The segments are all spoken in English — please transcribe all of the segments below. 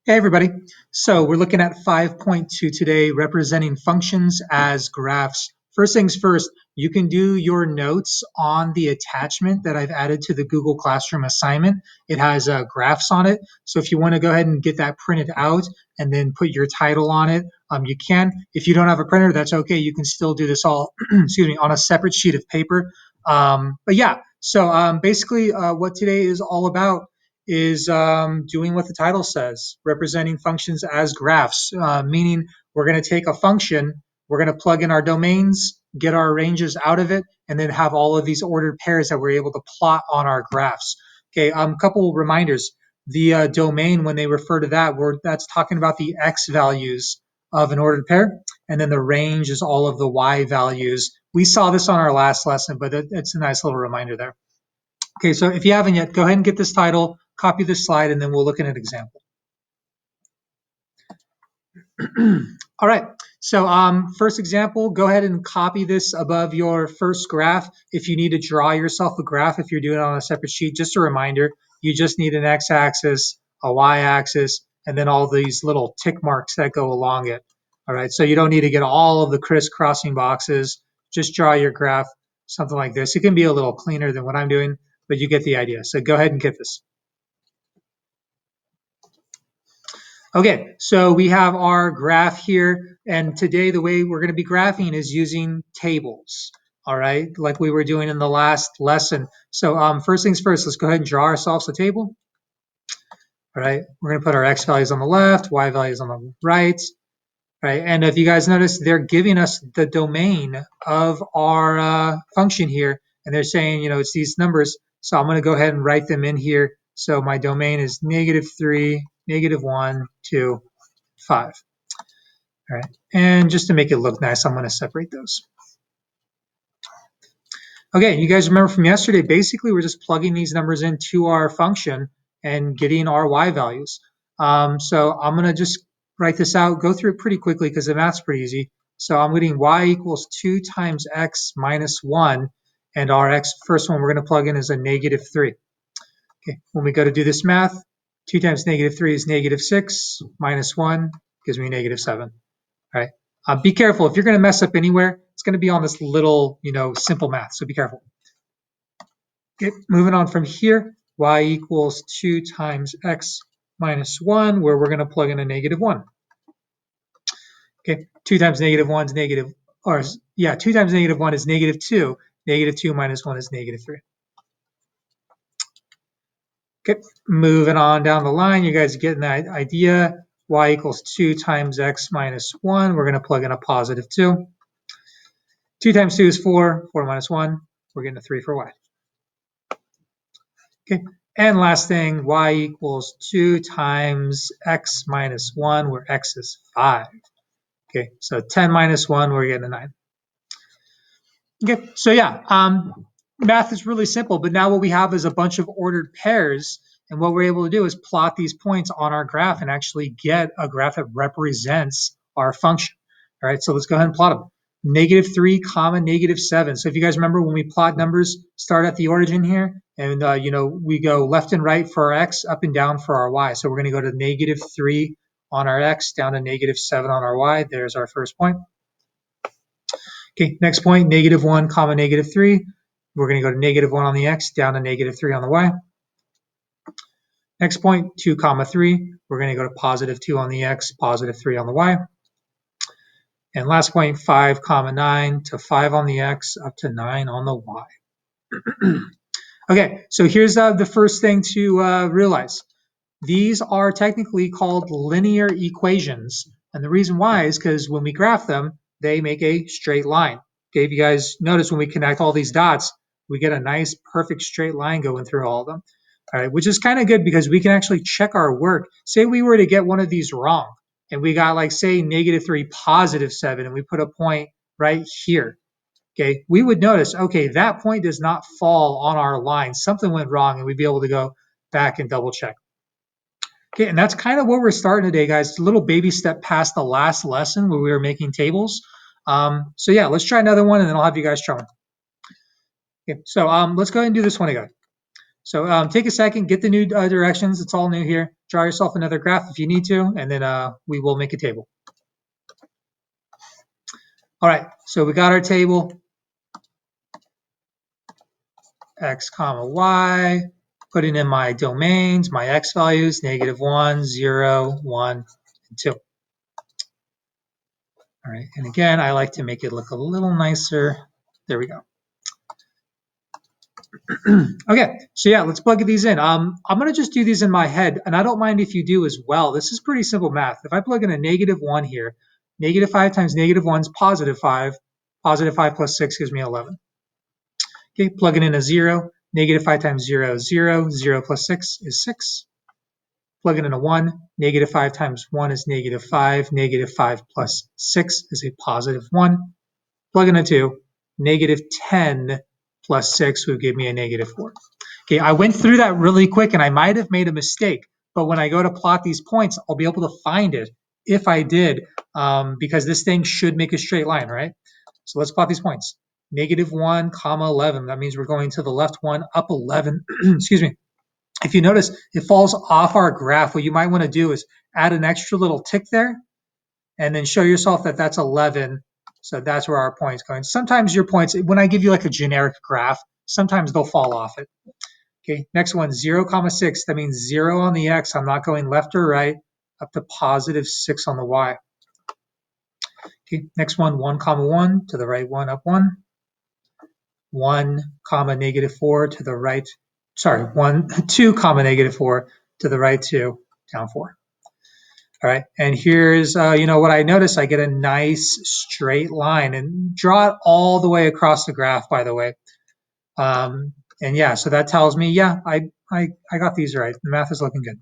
Hey everybody. So we're looking at 5.2 today, representing functions as graphs. First things first, you can do your notes on the attachment that I've added to the Google Classroom assignment. It has graphs on it. So if you want to go ahead and get that printed out and then put your title on it, you can. If you don't have a printer, that's okay. You can still do this all, excuse me, on a separate sheet of paper. But yeah, so basically what today is all about is doing what the title says, representing functions as graphs, meaning we're going to take a function, we're going to plug in our domains, get our ranges out of it, and then have all of these ordered pairs that we're able to plot on our graphs. Okay, couple reminders. The domain, when they refer to that, that's talking about the x values of an ordered pair, and then the range is all of the y values. We saw this on our last lesson, but it's a nice little reminder there. Okay, so if you haven't yet, go ahead and get this title, copy this slide, and then we'll look at an example. All right, so first example, go ahead and copy this above your first graph. If you need to draw yourself a graph, if you're doing it on a separate sheet, just a reminder, you just need an x-axis, a y-axis, and then all these little tick marks that go along it. All right, so you don't need to get all of the crisscrossing boxes. Just draw your graph, something like this. It can be a little cleaner than what I'm doing, but you get the idea. So go ahead and get this. Okay, so we have our graph here, and today the way we're going to be graphing is using tables, all right, like we were doing in the last lesson. So first things first, let's go ahead and draw ourselves a table. All right, we're going to put our x values on the left, y values on the right, right? And if you guys notice, they're giving us the domain of our function here, and they're saying, you know, it's these numbers. So I'm going to go ahead and write them in here. So my domain is -3, -1, 2, 5. All right, and just to make it look nice, I'm going to separate those. Okay, you guys remember from yesterday, basically we're just plugging these numbers into our function and getting our y values. So I'm going to just write this out, go through it pretty quickly because the math's pretty easy. So I'm getting y equals 2 times x minus 1, and our x, first one we're going to plug in is a -3. Okay, when we go to do this math, 2 times -3 is -6, minus 1 gives me -7. All right. Be careful. If you're going to mess up anywhere, it's going to be on this little, simple math. So be careful. Okay, moving on from here, y equals 2 times x minus 1, where we're going to plug in a -1. Okay, 2 times -1 is negative, or yeah, 2 times -1 is -2. -2 minus 1 is -3. Okay, moving on down the line, you guys are getting that idea. Y equals 2 times x minus 1. We're going to plug in a +2. 2 times 2 is 4. 4 minus 1. We're getting a 3 for y. Okay, and last thing, y equals 2 times x minus 1, where x is 5. Okay, so 10 minus 1, we're getting a 9. Okay, so yeah, math is really simple, but now what we have is a bunch of ordered pairs, and what we're able to do is plot these points on our graph and actually get a graph that represents our function. All right, so let's go ahead and plot them. -3, -7. So if you guys remember, when we plot numbers, start at the origin here, and we go left and right for our x, up and down for our y. So we're going to go to -3 on our x, down to -7 on our y. There's our first point. Okay, next point, -1, -3. We're going to go to -1 on the x, down to -3 on the y. Next point, 2, 3. We're going to go to +2 on the x, +3 on the y. And last point, 5, 9 to 5 on the x, up to 9 on the y. Okay, so here's the first thing to realize. These are technically called linear equations. And the reason why is because when we graph them, they make a straight line. Okay, if you guys notice, when we connect all these dots, we get a nice, perfect straight line going through all of them. All right, which is kind of good because we can actually check our work. Say we were to get one of these wrong, and we got, like, say, -3, +7, and we put a point right here. Okay, we would notice, okay, that point does not fall on our line. Something went wrong, and we'd be able to go back and double check. Okay, and that's kind of what we're starting today, guys. It's a little baby step past the last lesson where we were making tables. So yeah, let's try another one, and then I'll have you guys try one. Okay, so let's go ahead and do this one again. So take a second, get the new directions. It's all new here. Draw yourself another graph if you need to, and then we will make a table. All right, so we got our table, x comma y, putting in my domains, my x values, -1, 0, 1, and 2. All right, and again, I like to make it look a little nicer. There we go. Okay, so yeah, let's plug these in. I'm going to just do these in my head, and I don't mind if you do as well. This is pretty simple math. If I plug in a -1 here, -5 times -1 is +5. +5 plus 6 gives me 11. Okay, plugging in a 0. -5 times 0 is 0. 0 plus 6 is 6. Plugging in a 1. -5 times 1 is -5. -5 plus 6 is a +1. Plug in a 2. -10 plus 6 would give me a -4. Okay, I went through that really quick and I might have made a mistake, but when I go to plot these points, I'll be able to find it if I did, because this thing should make a straight line, right? So let's plot these points. -1, comma 11. That means we're going to the left one, up 11. Excuse me. If you notice, it falls off our graph. What you might want to do is add an extra little tick there and then show yourself that that's 11. So that's where our point's going. Sometimes your points, when I give you like a generic graph, sometimes they'll fall off it. Okay, next one, 0, comma 6. That means 0 on the x. I'm not going left or right, up to +6 on the y. Okay, next one, 1, comma 1, to the right 1, up 1. 1, comma -4 to the right, sorry, 2, comma -4 to the right 2, down 4. All right, and here's, what I notice, I get a nice straight line, and draw it all the way across the graph, by the way. And yeah, so that tells me, yeah, I got these right. The math is looking good.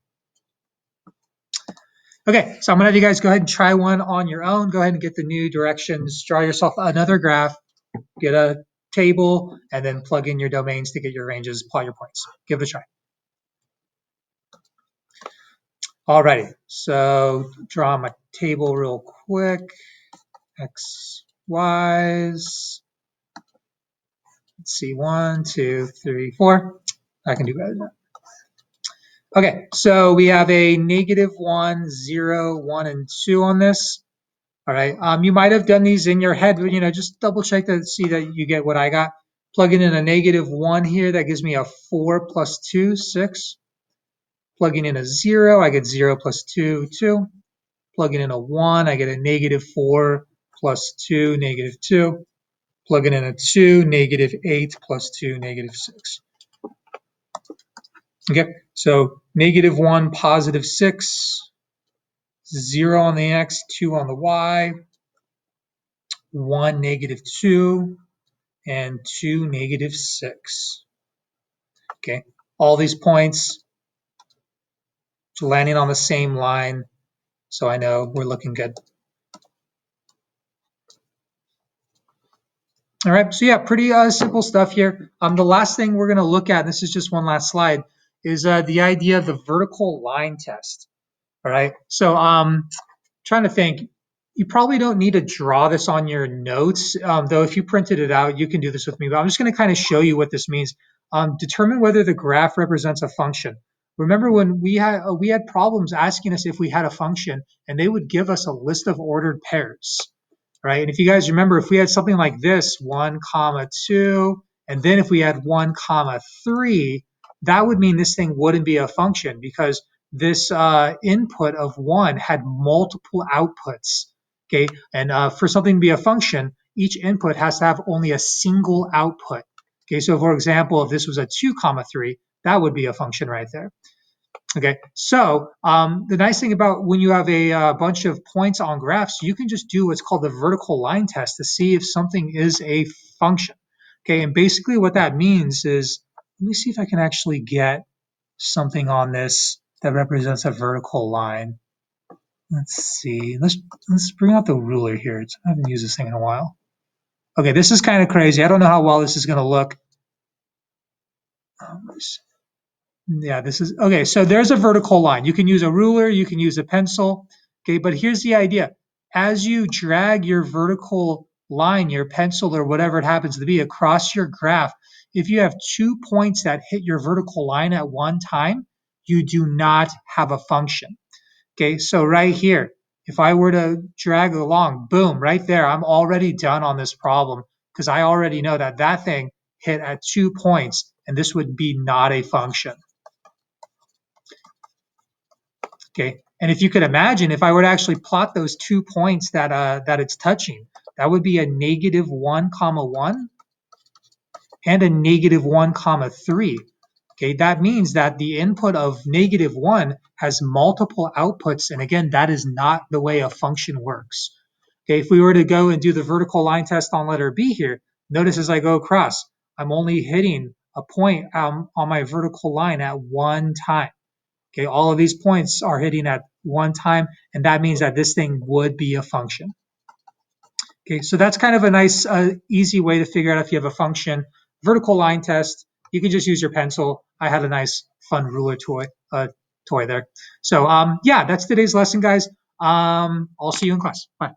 Okay, so I'm gonna have you guys go ahead and try one on your own. Go ahead and get the new directions, draw yourself another graph, get a table, and then plug in your domains to get your ranges, plot your points. Give it a try. Alrighty, so draw my table real quick. X, Y's. Let's see, 1, 2, 3, 4. I can do better than that. Okay, so we have a -1, 0, 1, and 2 on this. All right, you might have done these in your head, but just double check to see that you get what I got. Plugging in a -1 here, that gives me a 4 plus 2, 6. Plugging in a 0, I get 0 plus 2, 2. Plugging in a 1, I get a -4 plus 2, -2. Plugging in a 2, -8 plus 2, -6. Okay, so -1, +6, 0 on the x, 2 on the y, 1, -2, and 2, -6. Okay, all these points landing on the same line, so I know we're looking good. All right, so yeah, pretty simple stuff here. The last thing we're going to look at, this is just one last slide, is the idea of the vertical line test. All right, so trying to think, you probably don't need to draw this on your notes, though if you printed it out, you can do this with me, but I'm just going to kind of show you what this means. Determine whether the graph represents a function. Remember when we had problems asking us if we had a function, and they would give us a list of ordered pairs, right? And if you guys remember, if we had something like this, 1, comma 2, and then if we had 1, comma 3, that would mean this thing wouldn't be a function because this input of 1 had multiple outputs, okay? And for something to be a function, each input has to have only a single output, okay? So for example, if this was a 2, comma 3, that would be a function right there. Okay, so the nice thing about when you have a bunch of points on graphs, you can just do what's called the vertical line test to see if something is a function. Okay, and basically what that means is, let me see if I can actually get something on this that represents a vertical line. Let's see, let's bring out the ruler here. I haven't used this thing in a while. Okay, this is kind of crazy. I don't know how well this is going to look. Yeah, this is, okay, so there's a vertical line. You can use a ruler, you can use a pencil, okay, but here's the idea. As you drag your vertical line, your pencil or whatever it happens to be across your graph, if you have 2 points that hit your vertical line at one time, you do not have a function. Okay, so right here, if I were to drag along, boom, right there, I'm already done on this problem because I already know that that thing hit at 2 points, and this would be not a function. Okay, and if you could imagine, if I were to actually plot those 2 points that it's touching, that would be a -1, 1 and a -1, 3. Okay, that means that the input of -1 has multiple outputs, and again, that is not the way a function works. Okay, if we were to go and do the vertical line test on letter B here, notice as I go across, I'm only hitting a point on my vertical line at one time. Okay, all of these points are hitting at one time, and that means that this thing would be a function. Okay, so that's kind of a nice, easy way to figure out if you have a function. Vertical line test, you can just use your pencil. I had a nice, fun ruler toy there. So yeah, that's today's lesson, guys. I'll see you in class. Bye.